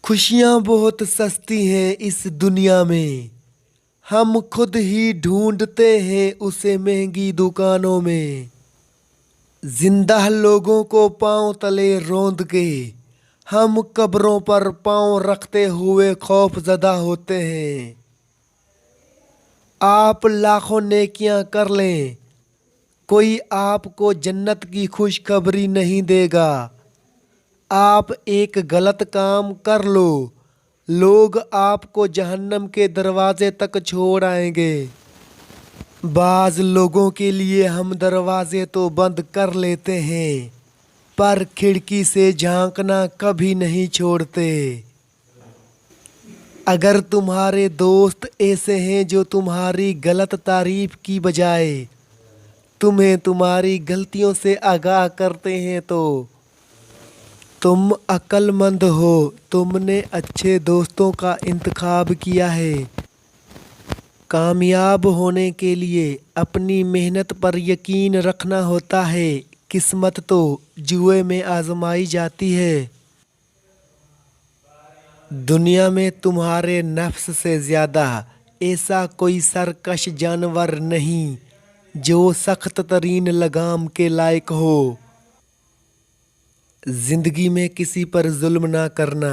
खुशियाँ बहुत सस्ती हैं इस दुनिया में। हम खुद ही ढूंढते हैं उसे महंगी दुकानों में। जिंदा लोगों को पांव तले रौंद के हम कब्रों पर पांव रखते हुए खौफ ज़दा होते हैं। आप लाखों नेकियां कर लें, कोई आपको जन्नत की खुशखबरी नहीं देगा। आप एक गलत काम कर लो, लोग आपको जहन्नम के दरवाजे तक छोड़ आएंगे। बाज लोगों के लिए हम दरवाजे तो बंद कर लेते हैं, पर खिड़की से झांकना कभी नहीं छोड़ते। अगर तुम्हारे दोस्त ऐसे हैं जो तुम्हारी गलत तारीफ की बजाय तुम्हें तुम्हारी गलतियों से आगाह करते हैं तो तुम अक्लमंद हो। तुमने अच्छे दोस्तों का इंतखाब किया है। कामयाब होने के लिए अपनी मेहनत पर यकीन रखना होता है। किस्मत तो जुए में आजमाई जाती है। दुनिया में तुम्हारे नफ्स से ज़्यादा ऐसा कोई सरकश जानवर नहीं जो सख्त तरीन लगाम के लायक हो। ज़िंदगी में किसी पर जुल्म ना करना,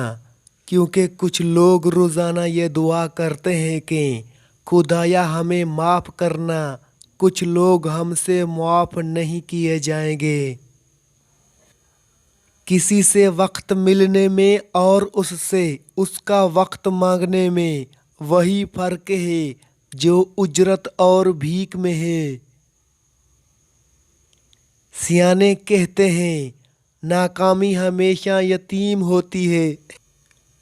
क्योंकि कुछ लोग रोज़ाना ये दुआ करते हैं कि खुदाया हमें माफ़ करना। कुछ लोग हमसे माफ़ नहीं किए जाएंगे। किसी से वक्त मिलने में और उससे उसका वक्त मांगने में वही फ़र्क है जो उजरत और भीख में है। सियाने कहते हैं नाकामी हमेशा यतीम होती है,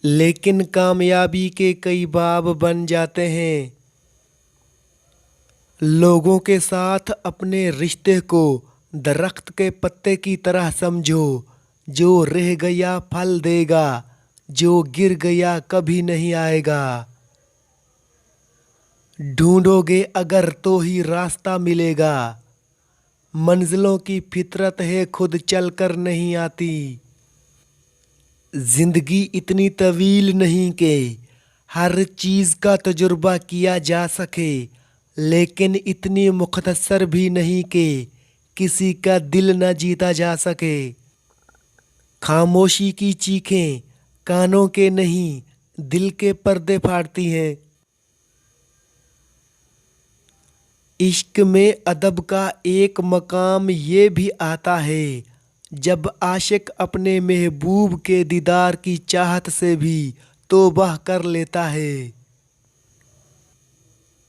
लेकिन कामयाबी के कई बाब बन जाते हैं। लोगों के साथ अपने रिश्ते को दरख्त के पत्ते की तरह समझो, जो रह गया फल देगा, जो गिर गया कभी नहीं आएगा। ढूंढोगे अगर तो ही रास्ता मिलेगा। मंजिलों की फितरत है खुद चलकर नहीं आती। जिंदगी इतनी तवील नहीं कि हर चीज़ का तजुर्बा किया जा सके, लेकिन इतनी मुख्तसर भी नहीं कि किसी का दिल न जीता जा सके। खामोशी की चीखें कानों के नहीं दिल के पर्दे फाड़ती हैं। इश्क में अदब का एक मकाम ये भी आता है जब आशिक अपने महबूब के दीदार की चाहत से भी तौबा कर लेता है।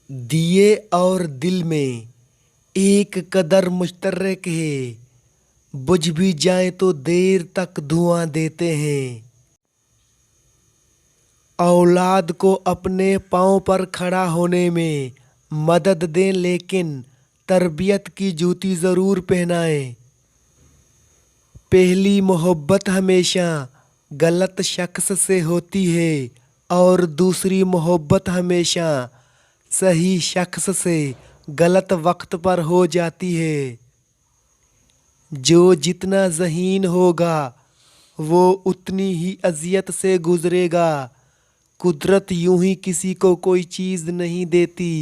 दिए और दिल में एक कदर मुश्तरक है, बुझ भी जाए तो देर तक धुआं देते हैं। औलाद को अपने पाँव पर खड़ा होने में मदद दें, लेकिन तरबियत की जूती ज़रूर पहनाएं। पहली मोहब्बत हमेशा गलत शख्स से होती है और दूसरी मोहब्बत हमेशा सही शख्स से गलत वक्त पर हो जाती है। जो जितना ज़हीन होगा वो उतनी ही अज़ियत से गुज़रेगा। कुदरत यूं ही किसी को कोई चीज़ नहीं देती।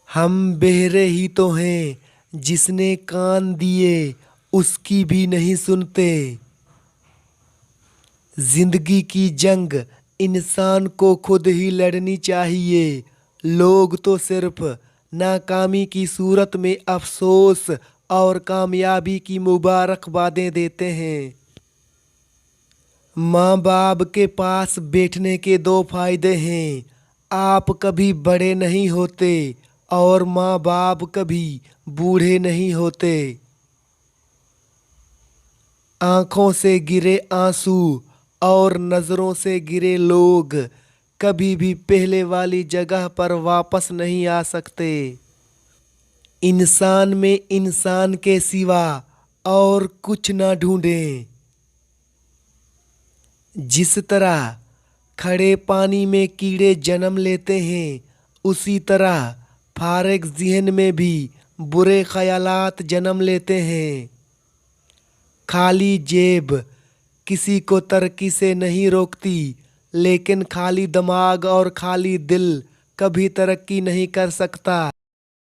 हम बहरे ही तो हैं, जिसने कान दिए उसकी भी नहीं सुनते। जिंदगी की जंग इंसान को खुद ही लड़नी चाहिए। लोग तो सिर्फ नाकामी की सूरत में अफसोस और कामयाबी की मुबारकबादें देते हैं। माँ बाप के पास बैठने के दो फायदे हैं। आप कभी बड़े नहीं होते और माँ बाप कभी बूढ़े नहीं होते। आँखों से गिरे आंसू और नज़रों से गिरे लोग कभी भी पहले वाली जगह पर वापस नहीं आ सकते। इंसान में इंसान के सिवा और कुछ ना ढूंढें। जिस तरह खड़े पानी में कीड़े जन्म लेते हैं, उसी तरह फारिग ज़हन में भी बुरे ख्यालात जन्म लेते हैं। खाली जेब किसी को तरक्की से नहीं रोकती, लेकिन खाली दिमाग और खाली दिल कभी तरक्की नहीं कर सकता।